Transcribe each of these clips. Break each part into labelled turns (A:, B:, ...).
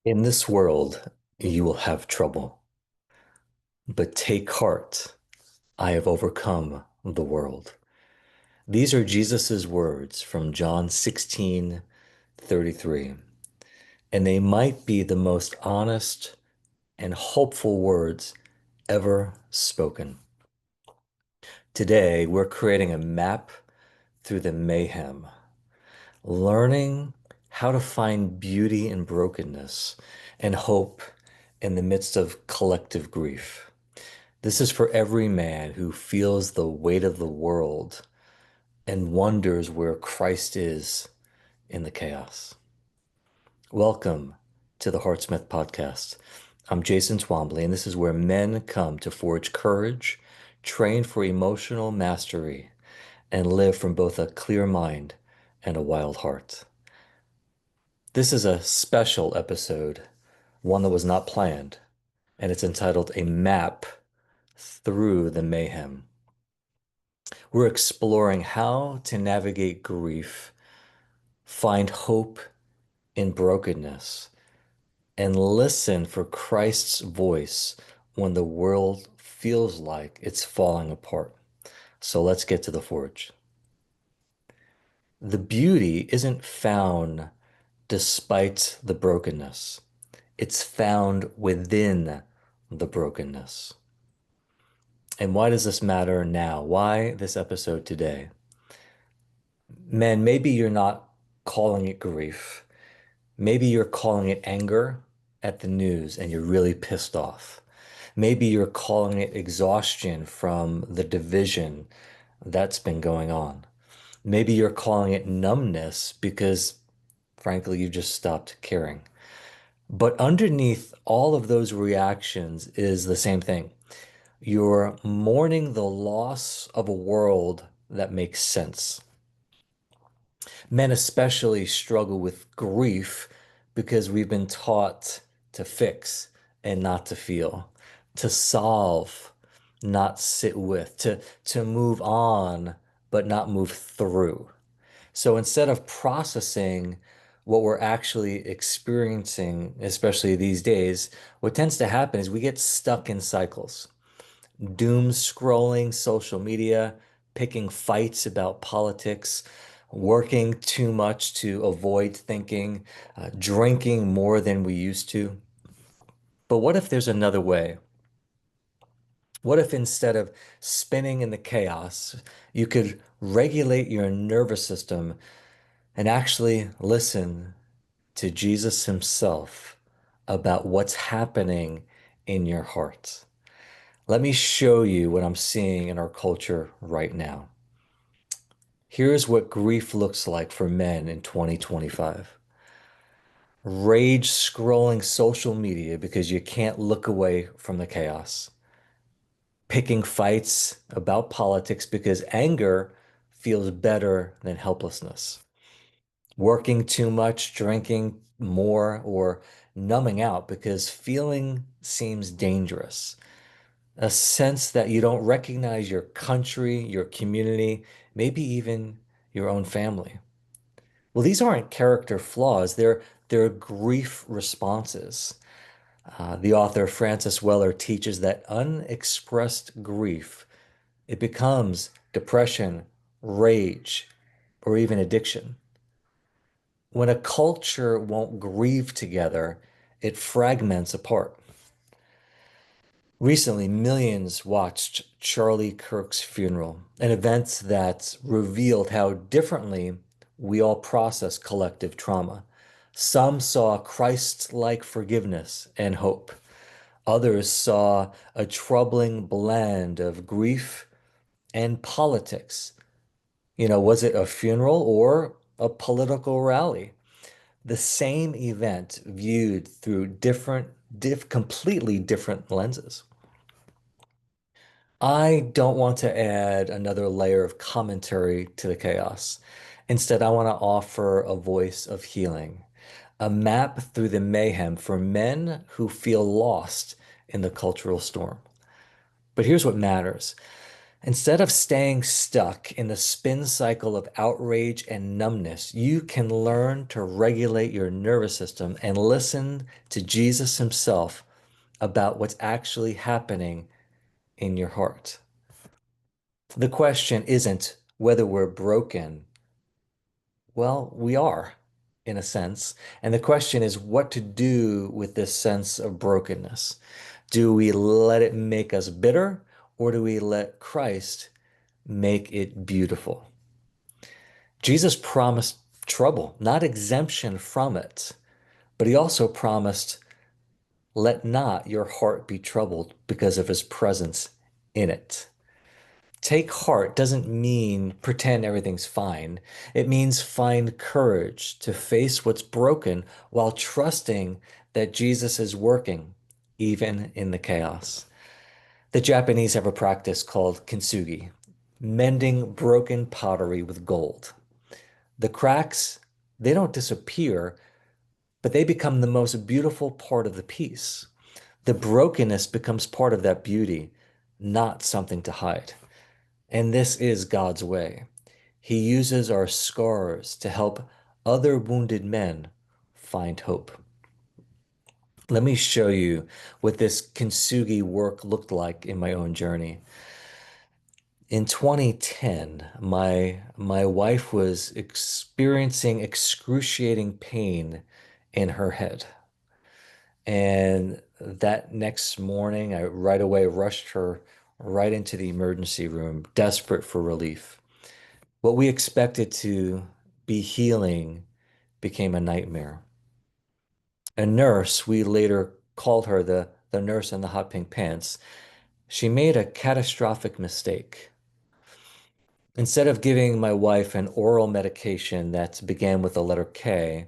A: In this world, you will have trouble, but take heart. I have overcome the world. These are Jesus's words from John 16:33, and they might be the most honest and hopeful words ever spoken. Today, we're creating a map through the mayhem, learning how to find beauty in brokenness and hope in the midst of collective grief. This is for every man who feels the weight of the world and wonders where Christ is in the chaos. Welcome to the Heartsmith Podcast. I'm Jason Twombly, and this is where men come to forge courage, train for emotional mastery, and live from both a clear mind and a wild heart. This is a special episode, one that was not planned, and it's entitled A Map Through the Mayhem. We're exploring how to navigate grief, find hope in brokenness, and listen for Christ's voice when the world feels like it's falling apart. So let's get to the forge. The beauty isn't found despite the brokenness. It's found within the brokenness. And why does this matter now? Why this episode today? Man, maybe you're not calling it grief. Maybe you're calling it anger at the news and you're really pissed off. Maybe you're calling it exhaustion from the division that's been going on. Maybe you're calling it numbness because, frankly, you just stopped caring. But underneath all of those reactions is the same thing. You're mourning the loss of a world that makes sense. Men especially struggle with grief because we've been taught to fix and not to feel, to solve, not sit with, to move on, but not move through. So instead of processing what we're actually experiencing, especially these days, what tends to happen is we get stuck in cycles. Doom scrolling social media, picking fights about politics, working too much to avoid thinking, drinking more than we used to. But what if there's another way? What if instead of spinning in the chaos, you could regulate your nervous system and actually listen to Jesus himself about what's happening in your heart? Let me show you what I'm seeing in our culture right now. Here's what grief looks like for men in 2025. Rage scrolling social media because you can't look away from the chaos. Picking fights about politics because anger feels better than helplessness. Working too much, drinking more, or numbing out because feeling seems dangerous. A sense that you don't recognize your country, your community, maybe even your own family. Well, these aren't character flaws, they're grief responses. The author Francis Weller teaches that unexpressed grief, it becomes depression, rage, or even addiction. When a culture won't grieve together, it fragments apart. Recently, millions watched Charlie Kirk's funeral, an event that revealed how differently we all process collective trauma. Some saw Christ-like forgiveness and hope. Others saw a troubling blend of grief and politics. Was it a funeral or a political rally? The same event viewed through completely different lenses. I don't want to add another layer of commentary to the chaos. Instead, I want to offer a voice of healing, a map through the mayhem for men who feel lost in the cultural storm. But here's what matters. Instead of staying stuck in the spin cycle of outrage and numbness, you can learn to regulate your nervous system and listen to Jesus himself about what's actually happening in your heart. The question isn't whether we're broken. Well, we are, in a sense. And the question is what to do with this sense of brokenness. Do we let it make us bitter, or do we let Christ make it beautiful? Jesus promised trouble, not exemption from it, but he also promised, let not your heart be troubled because of his presence in it. Take heart doesn't mean pretend everything's fine. It means find courage to face what's broken while trusting that Jesus is working, even in the chaos. The Japanese have a practice called kintsugi, mending broken pottery with gold. The cracks, they don't disappear, but they become the most beautiful part of the piece. The brokenness becomes part of that beauty, not something to hide. And this is God's way. He uses our scars to help other wounded men find hope. Let me show you what this kintsugi work looked like in my own journey. In 2010, my wife was experiencing excruciating pain in her head. And that next morning, I right away rushed her right into the emergency room, desperate for relief. What we expected to be healing became a nightmare. A nurse, we later called her the nurse in the hot pink pants, she made a catastrophic mistake. Instead of giving my wife an oral medication that began with the letter K,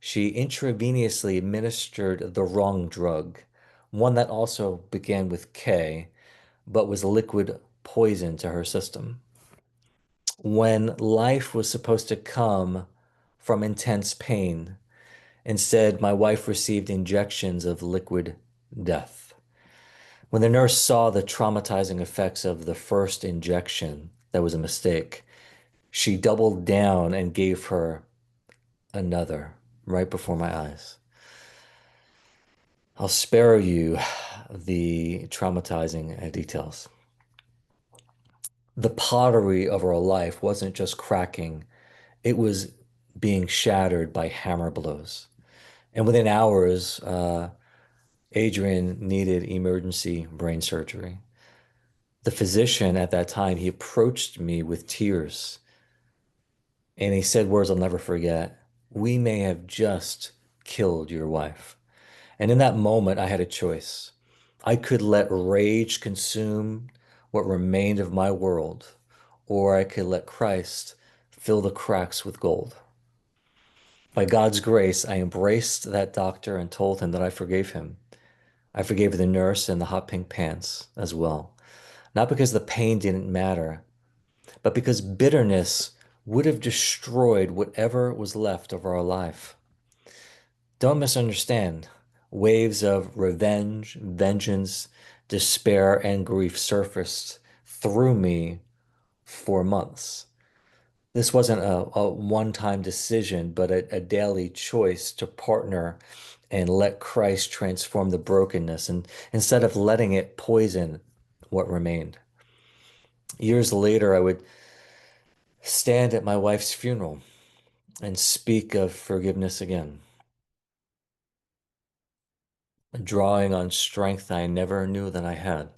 A: she intravenously administered the wrong drug, one that also began with K, but was liquid poison to her system. When life was supposed to come from intense pain, instead, my wife received injections of liquid death. When the nurse saw the traumatizing effects of the first injection, that was a mistake, she doubled down and gave her another right before my eyes. I'll spare you the traumatizing details. The pottery of our life wasn't just cracking, it was being shattered by hammer blows. And within hours, Adrian needed emergency brain surgery. The physician at that time, he approached me with tears and he said words I'll never forget. We may have just killed your wife. And in that moment, I had a choice. I could let rage consume what remained of my world, or I could let Christ fill the cracks with gold. By God's grace, I embraced that doctor and told him that I forgave him. I forgave the nurse in the hot pink pants as well. Not because the pain didn't matter, but because bitterness would have destroyed whatever was left of our life. Don't misunderstand. Waves of revenge, vengeance, despair, and grief surfaced through me for months. This wasn't a one-time decision, but a daily choice to partner and let Christ transform the brokenness and instead of letting it poison what remained. Years later, I would stand at my wife's funeral and speak of forgiveness again, drawing on strength I never knew that I had.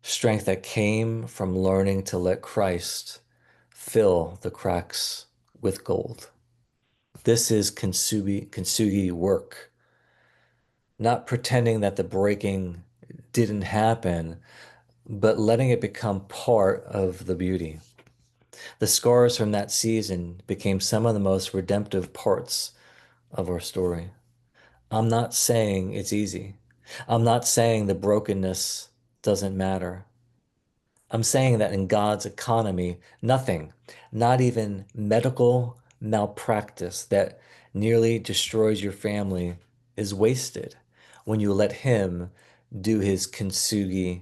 A: Strength that came from learning to let Christ fill the cracks with gold. This is kintsugi work, not pretending that the breaking didn't happen, but letting it become part of the beauty. The scars from that season became some of the most redemptive parts of our story. I'm not saying it's easy. I'm not saying the brokenness doesn't matter. I'm saying that in God's economy, nothing, not even medical malpractice that nearly destroys your family, is wasted when you let Him do His kintsugi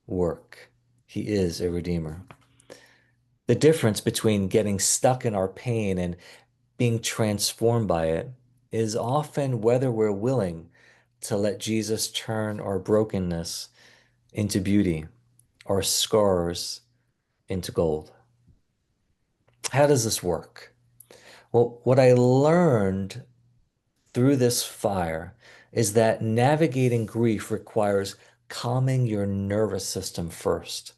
A: work. He is a redeemer. The difference between getting stuck in our pain and being transformed by it is often whether we're willing to let Jesus turn our brokenness into beauty, our scars into gold. How does this work? Well, what I learned through this fire is that navigating grief requires calming your nervous system first.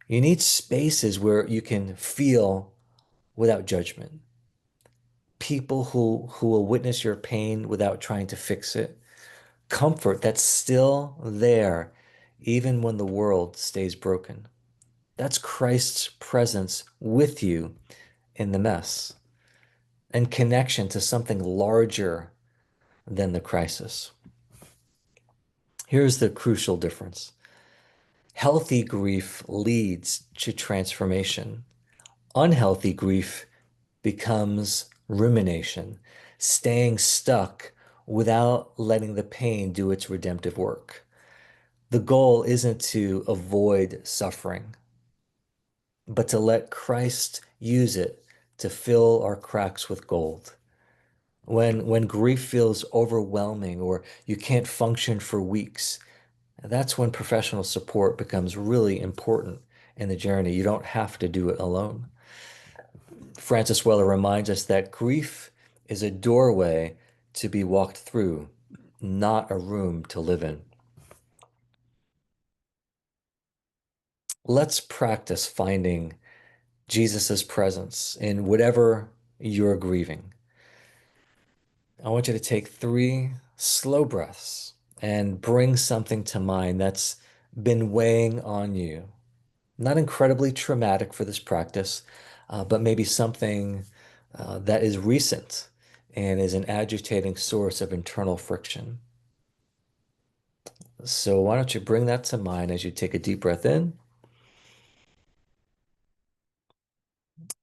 A: You need spaces where you can feel without judgment. People who will witness your pain without trying to fix it. Comfort that's still there even when the world stays broken. That's Christ's presence with you in the mess and connection to something larger than the crisis. Here's the crucial difference. Healthy grief leads to transformation. Unhealthy grief becomes rumination, staying stuck without letting the pain do its redemptive work. The goal isn't to avoid suffering, but to let Christ use it to fill our cracks with gold. When grief feels overwhelming or you can't function for weeks, that's when professional support becomes really important in the journey. You don't have to do it alone. Francis Weller reminds us that grief is a doorway to be walked through, not a room to live in. Let's practice finding Jesus's presence in whatever you're grieving. I want you to take 3 slow breaths and bring something to mind that's been weighing on you. Not incredibly traumatic for this practice, but maybe something that is recent and is an agitating source of internal friction. So why don't you bring that to mind as you take a deep breath in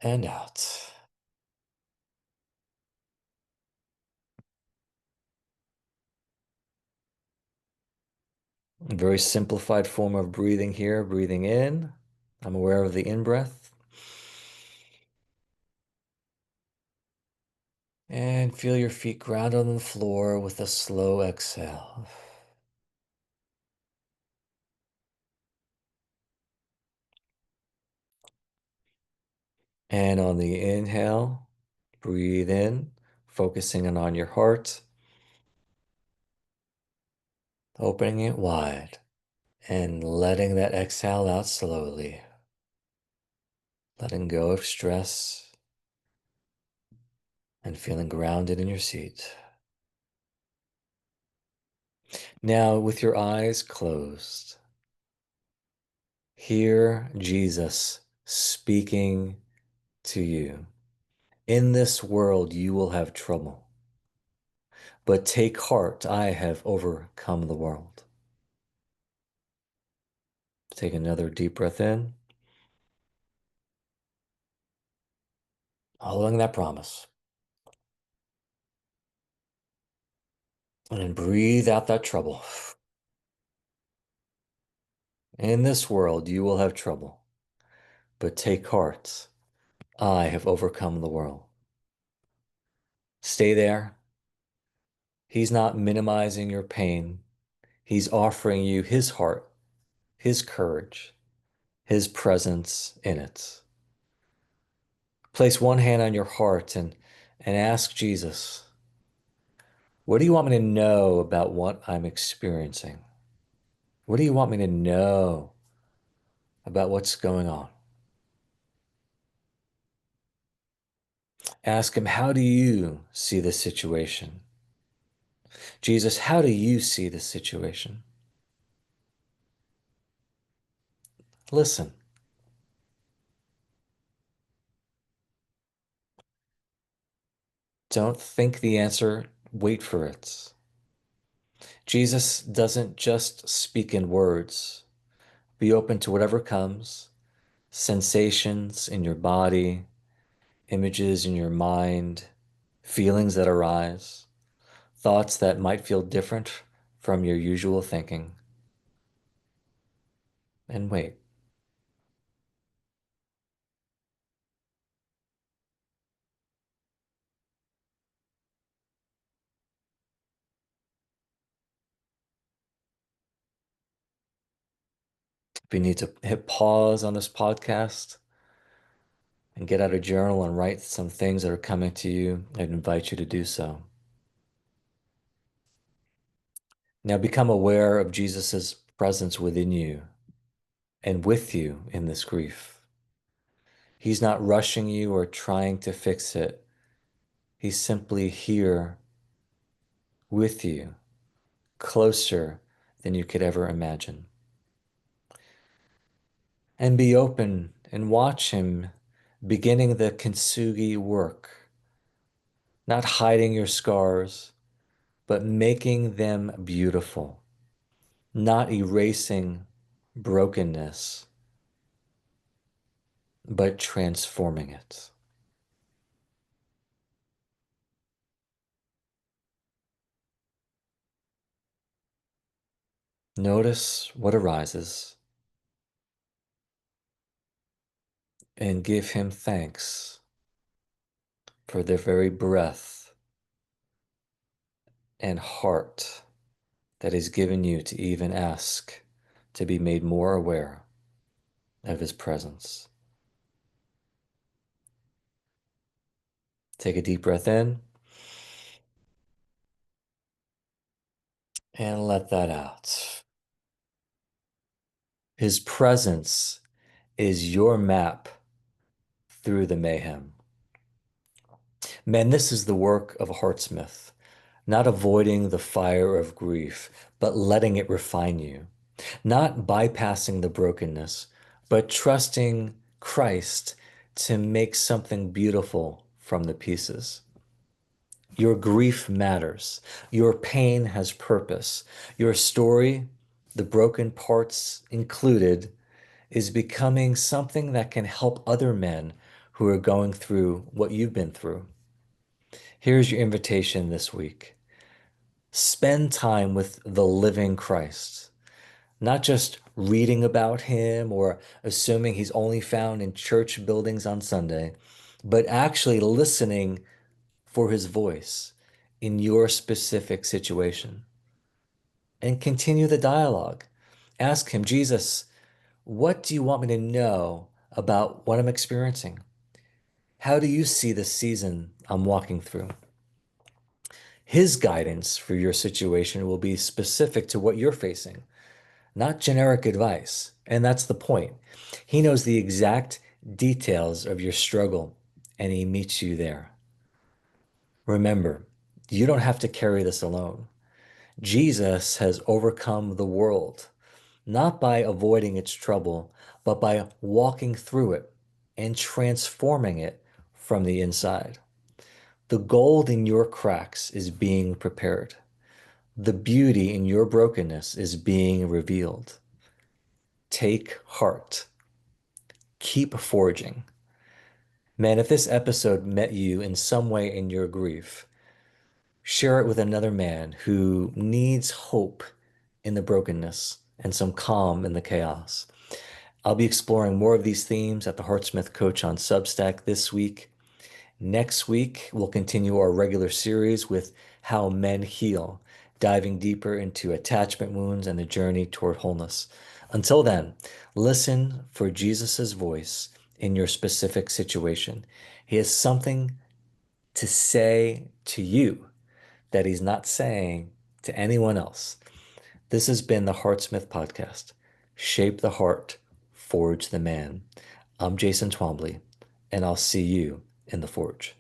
A: and out. A very simplified form of breathing here, breathing in. I'm aware of the in-breath. And feel your feet ground on the floor with a slow exhale. And on the inhale, breathe in, focusing on your heart, opening it wide, and letting that exhale out slowly, letting go of stress and feeling grounded in your seat. Now, with your eyes closed, hear Jesus speaking to you. In this world, you will have trouble, but take heart, I have overcome the world. Take another deep breath in, following that promise. And then breathe out that trouble. In this world, you will have trouble, but take heart, I have overcome the world. Stay there. He's not minimizing your pain. He's offering you his heart, his courage, his presence in it. Place one hand on your heart and ask Jesus, what do you want me to know about what I'm experiencing? What do you want me to know about what's going on? Ask him, how do you see this situation? Jesus, how do you see this situation? Listen. Don't think the answer, wait for it. Jesus doesn't just speak in words. Be open to whatever comes, sensations in your body, images in your mind, feelings that arise, thoughts that might feel different from your usual thinking. And wait. If you need to hit pause on this podcast and get out a journal and write some things that are coming to you, I'd invite you to do so. Now become aware of Jesus' presence within you and with you in this grief. He's not rushing you or trying to fix it. He's simply here with you, closer than you could ever imagine. And be open and watch him beginning the kintsugi work, not hiding your scars, but making them beautiful, not erasing brokenness, but transforming it. Notice what arises and give him thanks for the very breath and heart that he's given you to even ask to be made more aware of his presence. Take a deep breath in and let that out. His presence is your map through the mayhem. Man, this is the work of a heartsmith, not avoiding the fire of grief, but letting it refine you, not bypassing the brokenness, but trusting Christ to make something beautiful from the pieces. Your grief matters. Your pain has purpose. Your story, the broken parts included, is becoming something that can help other men who are going through what you've been through. Here's your invitation this week. Spend time with the living Christ, not just reading about him or assuming he's only found in church buildings on Sunday, but actually listening for his voice in your specific situation. And continue the dialogue. Ask him, Jesus, what do you want me to know about what I'm experiencing? How do you see the season I'm walking through? His guidance for your situation will be specific to what you're facing, not generic advice. And that's the point. He knows the exact details of your struggle, and he meets you there. Remember, you don't have to carry this alone. Jesus has overcome the world, not by avoiding its trouble, but by walking through it and transforming it from the inside. The gold in your cracks is being prepared. The beauty in your brokenness is being revealed. Take heart. Keep forging. Man, if this episode met you in some way in your grief, share it with another man who needs hope in the brokenness and some calm in the chaos. I'll be exploring more of these themes at the Heartsmith Coach on Substack this week. Next week, we'll continue our regular series with How Men Heal, diving deeper into attachment wounds and the journey toward wholeness. Until then, listen for Jesus' voice in your specific situation. He has something to say to you that he's not saying to anyone else. This has been the Heartsmith Podcast. Shape the heart, forge the man. I'm Jason Twombly, and I'll see you in the forge.